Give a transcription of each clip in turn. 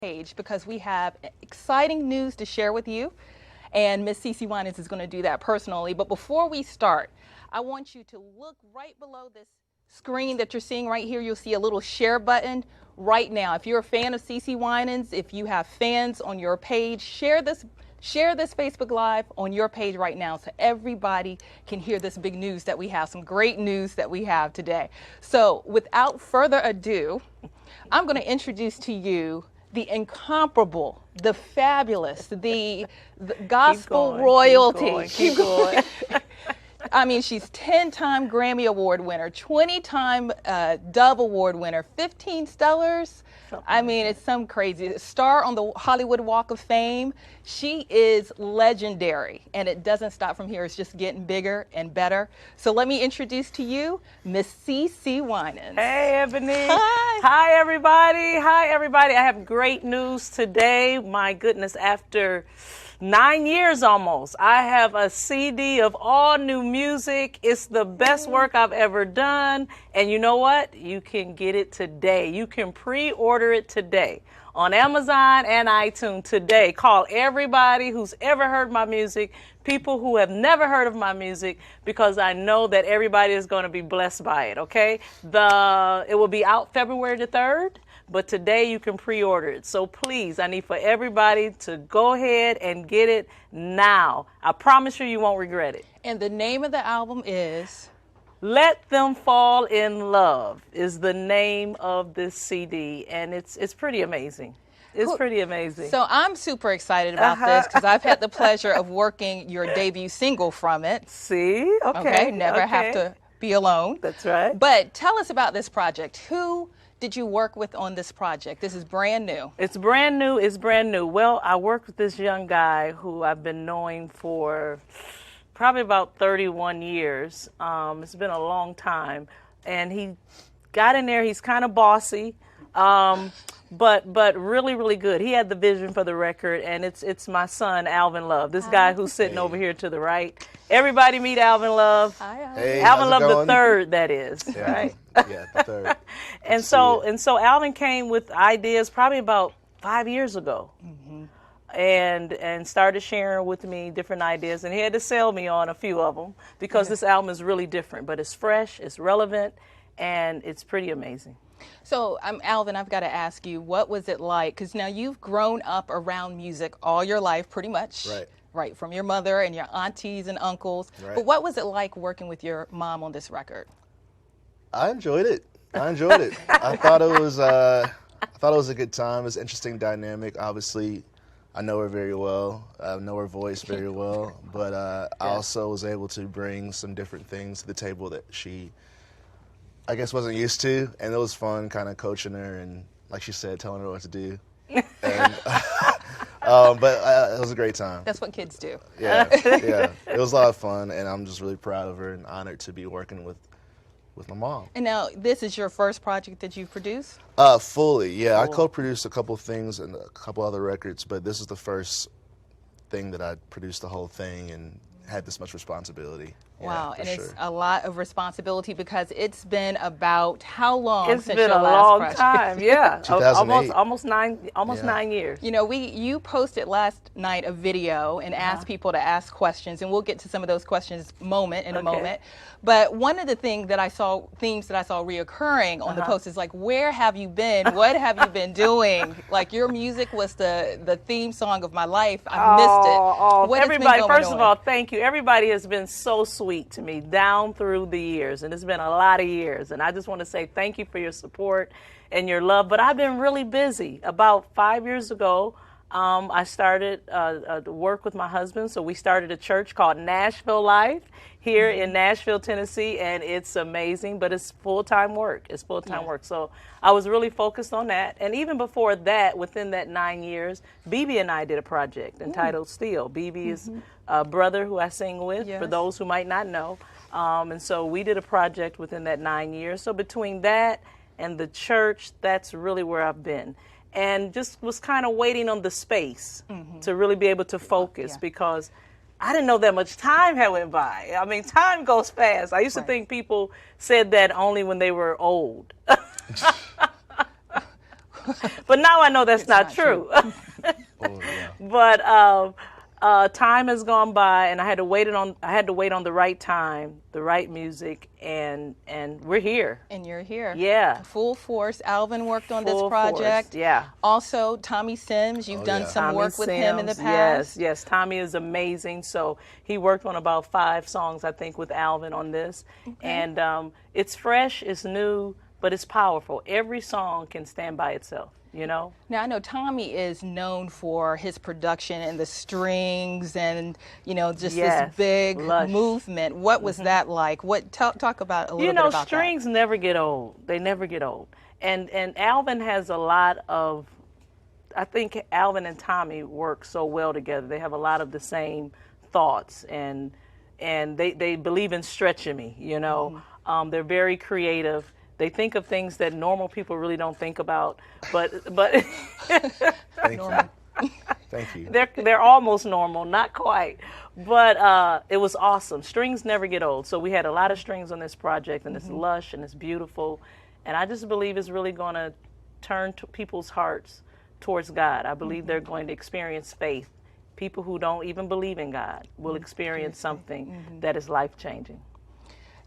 page because we have exciting news to share with you. And Miss Cece Winans is going to do that personally. But before we start, I want you to look right below this screen that you're seeing right here. You'll see a little share button right now. If you're a fan of Cece Winans, if you have fans on your page, share this Facebook Live on your page right now so everybody can hear this big news that we have, some great news that we have today. So without further ado, I'm going to introduce to you the incomparable, the fabulous, the gospel royalty. Keep going. I mean, she's 10-time Grammy Award winner, 20-time Dove Award winner, 15 Stellars. I mean, it's some crazy. Star on the Hollywood Walk of Fame. She is legendary, and it doesn't stop from here. It's just getting bigger and better. So let me introduce to you Miss Cece Winans. Hey, Ebony. Hi. Hi, everybody. Hi, everybody. I have great news today. My goodness, after 9 years almost, I have a CD of all new music. It's the best work I've ever done. And you know what? You can get it today. You can pre-order it today on Amazon and iTunes today. Call everybody who's ever heard my music, people who have never heard of my music, because I know that everybody is going to be blessed by it, okay? It will be out February the 3rd. But today you can pre-order it. So please, I need for everybody to go ahead and get it now. I promise you, you won't regret it. And the name of the album is? Let Them Fall in Love is the name of this CD. And it's pretty amazing. It's pretty amazing. So I'm super excited about this because I've had the pleasure of working your debut single from it. See? Okay. Never have to be alone. That's right. But tell us about this project. Who did you work with on this project? This is brand new. It's brand new. It's brand new. Well, I worked with this young guy who I've been knowing for probably about 31 years. It's been a long time. And he got in there. He's kind of bossy, but really, really good. He had the vision for the record, and it's my son, Alvin Love, this guy who's sitting over here to the right. Everybody meet Alvin Love. Hi, Alvin. Hey, Alvin how's it Love going? the third, that is, Yeah, right? Yeah, the third. And so Alvin came with ideas probably about 5 years ago, and started sharing with me different ideas. And he had to sell me on a few of them because this album is really different, but it's fresh, it's relevant, and it's pretty amazing. So, Alvin, I've got to ask you, what was it like? Because now you've grown up around music all your life, pretty much. Right, from your mother and your aunties and uncles. Right. But what was it like working with your mom on this record? I enjoyed it. I thought it was a good time. It was an interesting dynamic. Obviously, I know her very well. I know her voice very well. But I also was able to bring some different things to the table that she, I guess, wasn't used to. And it was fun kind of coaching her and, like she said, telling her what to do. And, but it was a great time. That's what kids do. Yeah. It was a lot of fun, and I'm just really proud of her and honored to be working with my mom. And now, this is your first project that you've produced? Fully, yeah. Cool. I co-produced a couple things and a couple other records, but this is the first thing that I produced the whole thing and had this much responsibility. Wow, Yeah, and for it's sure. a lot of responsibility because it's been about how long It's since been your a last long project? time, yeah. 2008. Almost 9 Yeah. years. You know, you posted last night a video and asked people to ask questions, and we'll get to some of those questions in a moment. But one of the themes that I saw reoccurring on the post is like, where have you been? What have you been doing? Like, your music was the theme song of my life. I missed it. What has been Everybody, going first of on? all, thank you. Everybody has been so sweet to me down through the years, and it's been a lot of years. And I just want to say thank you for your support and your love. But I've been really busy. About 5 years ago, I started to work with my husband. So we started a church called Nashville Life here in Nashville, Tennessee, and it's amazing, but it's full-time work. It's full-time work. So I was really focused on that. And even before that, within that 9 years, BB and I did a project entitled Steel. BB is a brother who I sing with, for those who might not know. And so we did a project within that 9 years. So between that and the church, that's really where I've been. And just was kind of waiting on the space to really be able to focus because I didn't know that much time had went by. I mean, time goes fast. I used to think people said that only when they were old. But now I know that's not true. Oh, yeah. But time has gone by, and I had to wait on the right time, the right music, and we're here. And you're here. Yeah. Full force. Alvin worked on this Full project. force, yeah. Also, Tommy Sims, you've Oh, done yeah. some Tommy work with him in the Sims, past. Yes. Tommy is amazing. So he worked on about 5 songs, I think, with Alvin on this. And it's fresh, it's new, but it's powerful. Every song can stand by itself, you know? Now, I know Tommy is known for his production and the strings and, just Yes, this big lush. movement. What was that like? Talk about a little bit about strings never get old. They never get old. And Alvin has a lot of, I think Alvin and Tommy work so well together. They have a lot of the same thoughts, and they believe in stretching me, They're very creative. They think of things that normal people really don't think about, but Thank you. Thank you. they're almost normal, not quite. But it was awesome. Strings never get old. So we had a lot of strings on this project, and it's lush and it's beautiful. And I just believe it's really going to turn people's hearts towards God. I believe they're going to experience faith. People who don't even believe in God will experience something that is life-changing.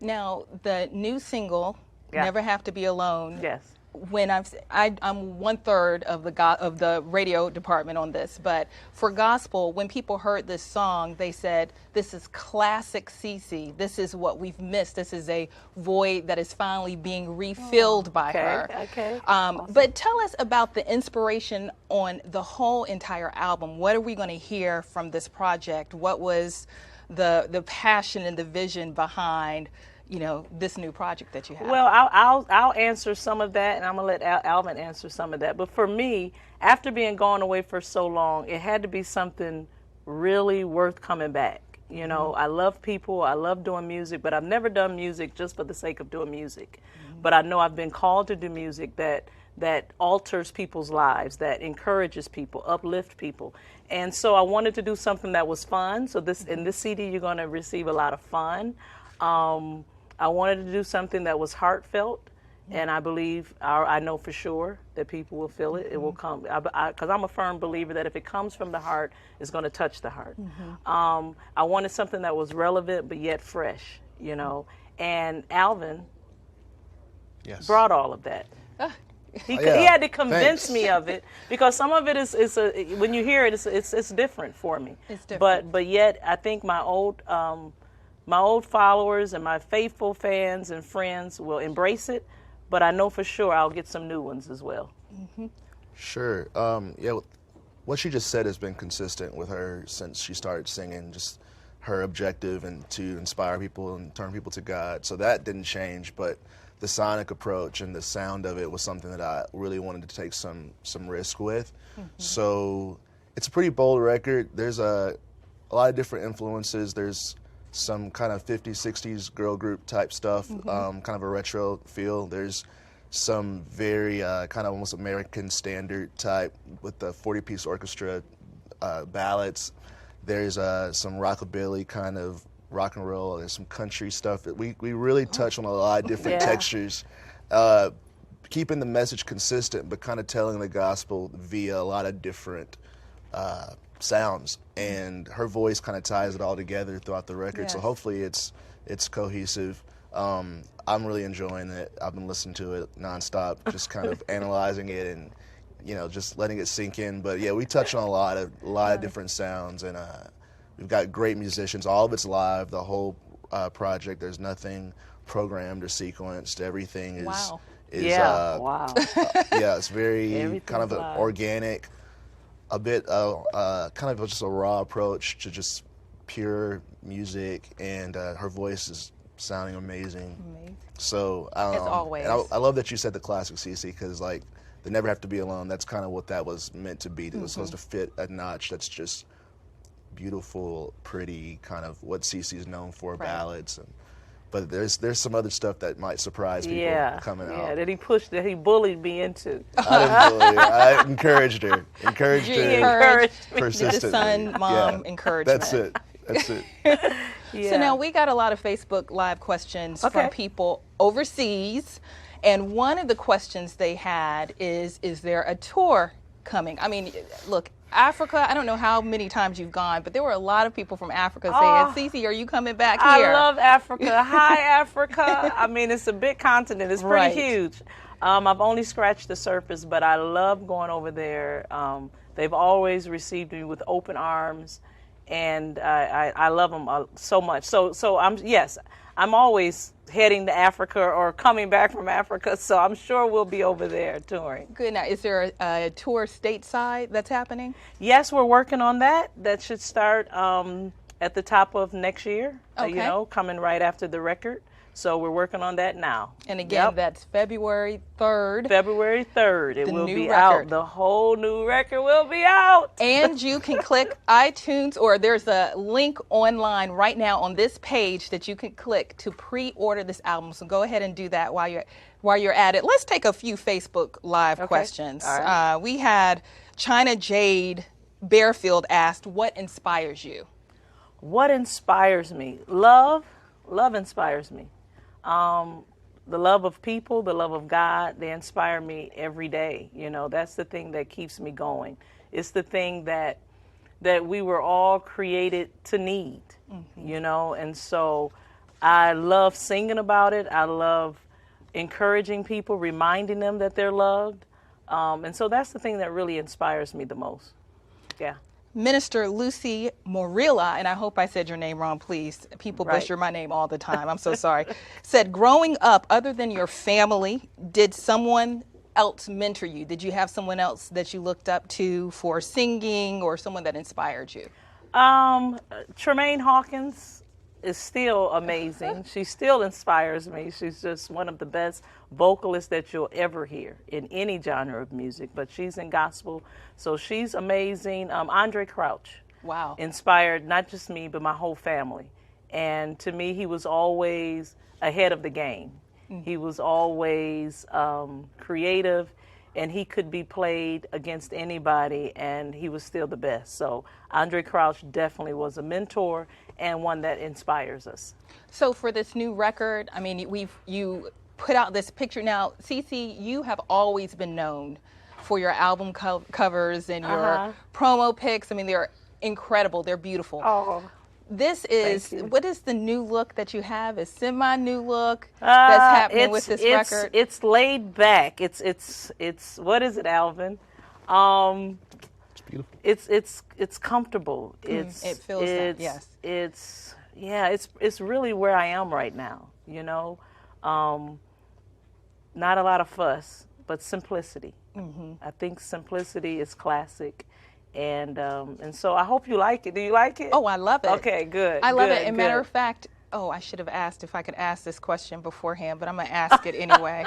Now, the new single, Yeah. Never Have to Be Alone. Yes. When I'm 1/3 of the radio department on this, but for gospel, when people heard this song, they said, "This is classic Cece. This is what we've missed. This is a void that is finally being refilled by her." Okay. But tell us about the inspiration on the whole entire album. What are we going to hear from this project? What was the passion and the vision behind this new project that you have? Well, I'll answer some of that, and I'm gonna let Alvin answer some of that. But for me, after being gone away for so long, it had to be something really worth coming back. I love people, I love doing music, but I've never done music just for the sake of doing music. But I know I've been called to do music that alters people's lives, that encourages people, uplift people. And so I wanted to do something that was fun. So in this CD, you're gonna receive a lot of fun. I wanted to do something that was heartfelt, and I believe, I know for sure that people will feel it. It will come, because I'm a firm believer that if it comes from the heart, it's going to touch the heart. I wanted something that was relevant but yet fresh, and Alvin brought all of that. He had to convince me of it, because some of it is when you hear it, it's different for me. It's different. But yet, I think my old followers and my faithful fans and friends will embrace it, but I know for sure I'll get some new ones as well. Sure. What she just said has been consistent with her since she started singing, just her objective and to inspire people and turn people to God. So that didn't change, but the sonic approach and the sound of it was something that I really wanted to take some risk with. So it's a pretty bold record. There's a lot of different influences. There's some kind of 50s, 60s girl group type stuff, kind of a retro feel. There's some very kind of almost American standard type with the 40-piece orchestra ballads. There's some rockabilly kind of rock and roll. There's some country stuff. We really touch on a lot of different textures, keeping the message consistent, but kind of telling the gospel via a lot of different sounds, and her voice kind of ties it all together throughout the record. So hopefully it's cohesive. I'm really enjoying it. I've been listening to it nonstop, just kind of analyzing it and just letting it sink in. But yeah, we touch on a lot of different sounds, and we've got great musicians. All of it's live. The whole project. There's nothing programmed or sequenced. Everything is Wow. It's very kind of an live. organic, a bit kind of just a raw approach to just pure music, and her voice is sounding amazing. So As always. and I love that you said the classic Cece, because like they never have to be alone. That's kind of what that was meant to be. It was supposed to fit a notch that's just beautiful, pretty, kind of what Cece's known for, ballads. But there's some other stuff that might surprise people coming out. That he bullied me into. I didn't bully her. I encouraged her. Encouraged You her encouraged persistently. the son, mom encouragement. That's it. So now we got a lot of Facebook Live questions from people overseas. And one of the questions they had is there a tour coming? I mean, look, Africa, I don't know how many times you've gone, but there were a lot of people from Africa saying, Cece, are you coming back here? I love Africa. Hi, Africa. I mean, it's a big continent. It's pretty Right. huge. I've only scratched the surface, but I love going over there. They've always received me with open arms, and I love them so much. So I'm always heading to Africa or coming back from Africa, so I'm sure we'll be over there touring. Good. Now, is there a tour stateside that's happening? Yes, we're working on that. That should start at the top of next year, Okay. coming right after the record. So we're working on that now. And again, that's February 3rd. February 3rd. It will new be record. out. The whole new record will be out. And you can click iTunes, or there's a link online right now on this page that you can click to pre-order this album. So go ahead and do that while you're at it. Let's take a few Facebook Live questions. All right. We had China Jade Bearfield asked, what inspires you? What inspires me? Love. Love inspires me. The love of people, the love of God, they inspire me every day. That's the thing that keeps me going. It's the thing that we were all created to need, and so I love singing about it. I love encouraging people, reminding them that they're loved. And so that's the thing that really inspires me the most. Yeah. Minister Lucy Morilla, and I hope I said your name wrong, please. People Right. butcher my name all the time. I'm so sorry. Said, growing up, other than your family, did someone else mentor you? Did you have someone else that you looked up to for singing or someone that inspired you? Tremaine Hawkins is still amazing. She still inspires me. She's just one of the best vocalists that you'll ever hear in any genre of music, but she's in gospel, so she's amazing. Andre Crouch. Wow. Inspired not just me, but my whole family. And to me, he was always ahead of the game. He was always creative, and he could be played against anybody, and he was still the best. So Andre Crouch definitely was a mentor and one that inspires us. So for this new record, I mean, you put out this picture. Now, Cece, you have always been known for your album covers and your promo pics. I mean, they're incredible. They're beautiful. Oh. This is, Thank you. what is the new look that you have? A semi-new look that's happening with this record? It's laid back. It's what is it, Alvin? It's beautiful. It's comfortable. it feels that, yes. It's really where I am right now. Not a lot of fuss, but simplicity. I think simplicity is classic. And so I hope you like it. Do you like it? Oh, I love it. Okay, good. I love good, it. And good. matter of fact, I should have asked if I could ask this question beforehand, but I'm going to ask it anyway.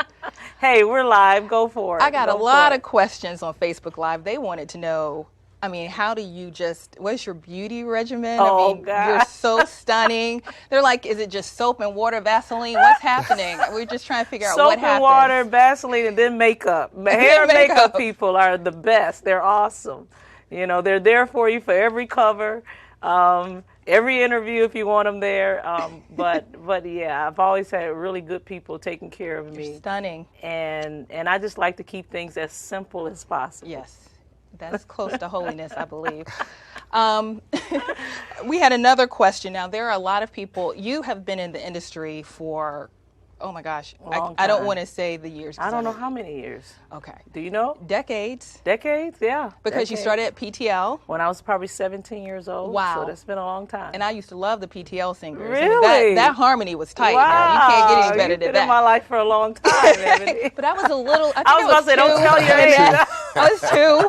Hey, we're live. Go for it. I got Go a for lot it. of questions on Facebook Live. They wanted to know, I mean, how do you what's your beauty regimen? Oh, I mean, God. you're so stunning. They're like, is it just soap and water, Vaseline? What's happening? We're just trying to figure out what Soap happens. and water, Vaseline, and then makeup. Hair and Makeup. makeup people are the best. They're awesome. They're there for you for every cover, every interview if you want them there. But yeah, I've always had really good people taking care of me. Stunning. And I just like to keep things as simple as possible. Yes, that's close to holiness, I believe. We had another question. Now, there are a lot of people. You have been in the industry for, oh my gosh, Long I don't time. want to say the years. 'cause I don't know how many years. Okay. Do you know? Decades. Decades? Yeah. Because you decades. started at PTL. When I was probably 17 years old. Wow. So that's been a long time. And I used to love the PTL singers. Really? That harmony was tight. Wow. Now. You can't get any better You've than been in my that. life for a long time, Ebony. But I was a little. I, think I was about to say, don't two. tell your age. I was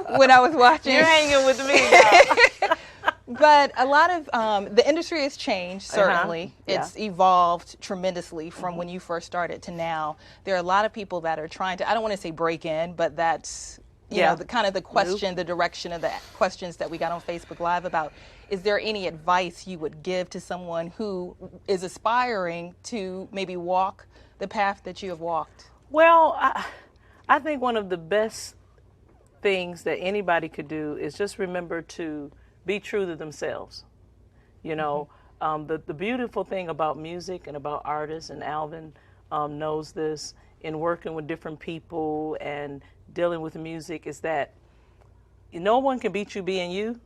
2 when I was watching. You're hanging with me now. But a lot of the industry has changed, certainly. Yeah. It's evolved tremendously from when you first started to now. There are a lot of people that are trying to, I don't want to say break in, but that's, you know, the kind of the question, the direction of the questions that we got on Facebook Live about. Is there any advice you would give to someone who is aspiring to maybe walk the path that you have walked? Well, I think one of the best things that anybody could do is just remember to be true to themselves. The beautiful thing about music and about artists, and Alvin knows this, in working with different people and dealing with music is that no one can beat you being you.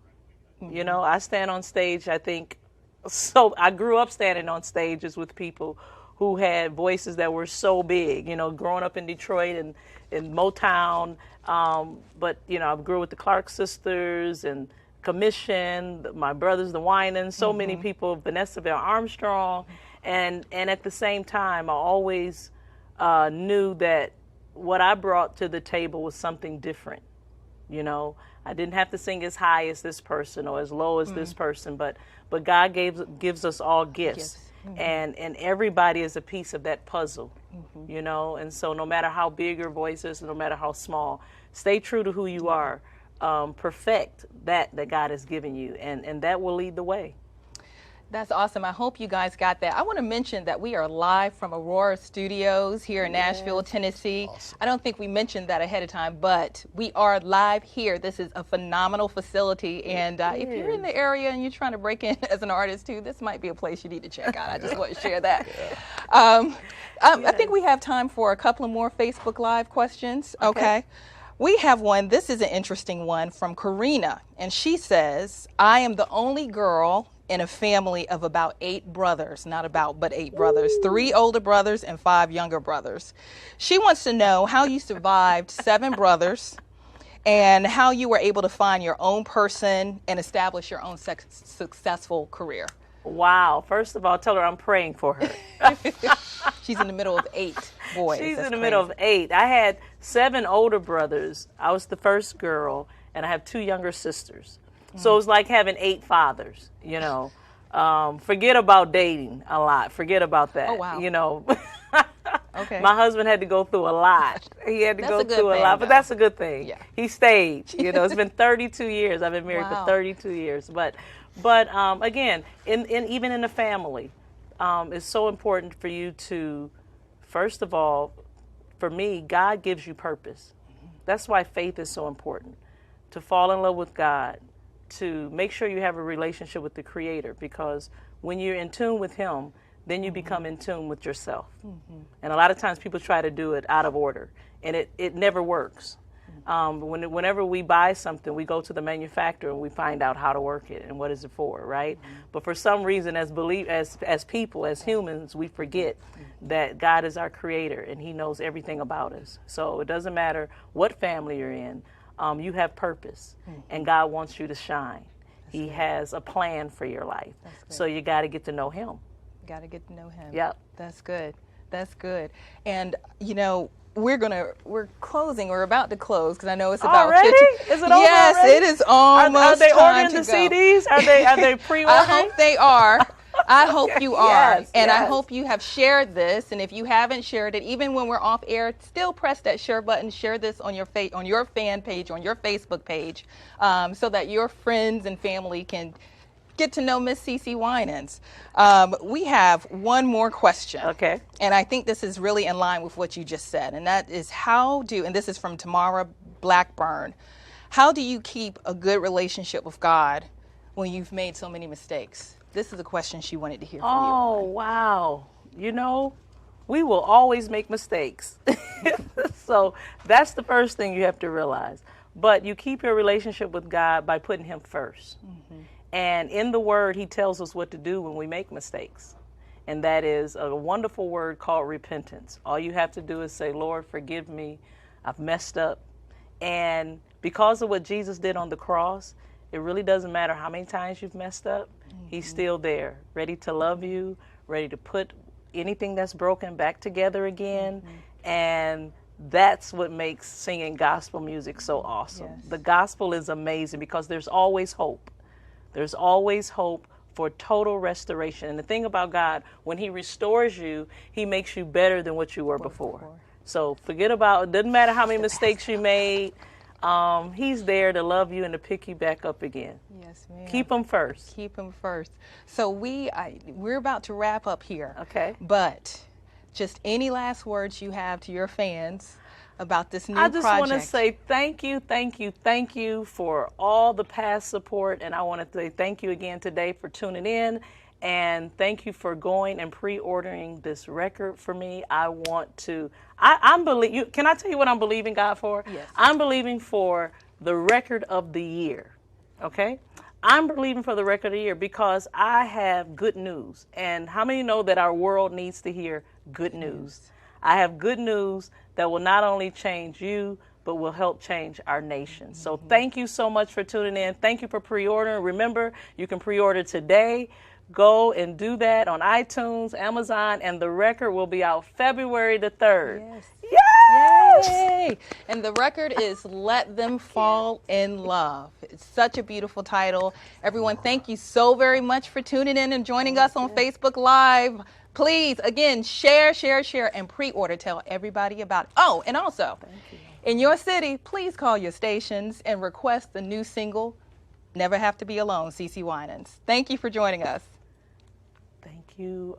You know, I stand on stage, I think, so I grew up standing on stages with people who had voices that were so big, you know, growing up in Detroit and in Motown. But, you know, I grew with the Clark sisters and Commission, my brothers, the Winans, so many people, Vanessa Bell Armstrong. And at the same time, I always knew that what I brought to the table was something different. You know, I didn't have to sing as high as this person or as low as this person, but God gives us all gifts. And everybody is a piece of that puzzle, you know. And so no matter how big your voice is, no matter how small, stay true to who you are. Perfect that God has given you, and that will lead the way. That's awesome. I hope you guys got that. I want to mention that we are live from Aurora Studios here in Nashville, Tennessee. Awesome. I don't think we mentioned that ahead of time, but we are live here. This is a phenomenal facility, and if you're in the area and you're trying to break in as an artist too, this might be a place you need to check out. I just want to share that. I think we have time for a couple of more Facebook Live questions. Okay. We have one. This is an interesting one from Karina, and she says, I am the only girl in a family of about 8 brothers, not about, but 8 brothers, 3 older brothers and 5 younger brothers. She wants to know how you survived 7 brothers and how you were able to find your own person and establish your own successful career. Wow. First of all, tell her I'm praying for her. She's in the middle of 8 boys. She's That's in the middle of 8. I had 7 older brothers. I was the first girl, and I have 2 younger sisters. So it was like having 8 fathers, you know. Forget about dating a lot. Forget about that. Oh, wow. You know. Okay. My husband had to go through a lot. He had to go through a lot, but that's a good thing. Yeah. He stayed. You know, it's been 32 years. I've been married for 32 years. But again, even in the family, it's so important for you to, first of all, for me, God gives you purpose. That's why faith is so important. To fall in love with God, to make sure you have a relationship with the Creator, because when you're in tune with Him, then you become in tune with yourself. And a lot of times people try to do it out of order, and it never works. Whenever we buy something, we go to the manufacturer and we find out how to work it and what is it for, right? But for some reason, as people, as humans, we forget that God is our Creator and He knows everything about us. So it doesn't matter what family you're in. You have purpose, and God wants you to shine. He has a plan for your life. So you got to get to know Him. Got to get to know Him. Yep. That's good. That's good. And, you know, we're closing. We're about to close because I know it's about already? 50. Is it over yes, already? it is almost Are they time ordering to the go. CDs? Are they pre-ordering? I hope they are. I hope you are. Yes, and I yes. hope you have shared this. And if you haven't shared it, even when we're off air, still press that share button. Share this on your fan page, on your Facebook page, so that your friends and family can get to know Miss Cece Winans. We have one more question. Okay. And I think this is really in line with what you just said. And that is and this is from Tamara Blackburn, how do you keep a good relationship with God when you've made so many mistakes? This is a question she wanted to hear from you. Oh, wow. You know, we will always make mistakes. So that's the first thing you have to realize. But you keep your relationship with God by putting Him first. And in the Word, He tells us what to do when we make mistakes. And that is a wonderful word called repentance. All you have to do is say, Lord, forgive me. I've messed up. And because of what Jesus did on the cross, it really doesn't matter how many times you've messed up. He's still there, ready to love you, ready to put anything that's broken back together again. And that's what makes singing gospel music so awesome. Yes. The gospel is amazing because there's always hope. There's always hope for total restoration. And the thing about God, when He restores you, He makes you better than what you were before. So forget about, it doesn't matter how many mistakes you made. He's there to love you and to pick you back up again. Yes, ma'am. Keep Him first. Keep Him first. So we're about to wrap up here. Okay. But just any last words you have to your fans about this new project? I just want to say thank you for all the past support, and I want to say thank you again today for tuning in. And thank you for going and pre-ordering this record for me. I'm believing. Can I tell you what I'm believing God for? Yes. I'm believing for the record of the year. Okay? I'm believing for the record of the year because I have good news. And how many know that our world needs to hear good news? I have good news that will not only change you, but will help change our nation. So thank you so much for tuning in. Thank you for pre-ordering. Remember, you can pre-order today. Go and do that on iTunes, Amazon, and the record will be out February the 3rd. Yes. Yes! Yay! And the record is Let Them Fall in Love. It's such a beautiful title. Everyone, thank you so very much for tuning in and joining us on Facebook Live. Please, again, share, and pre-order. Tell everybody about it. Oh, and also, in your city, please call your stations and request the new single, Never Have to Be Alone, Cece Winans. Thank you for joining us. Thank you.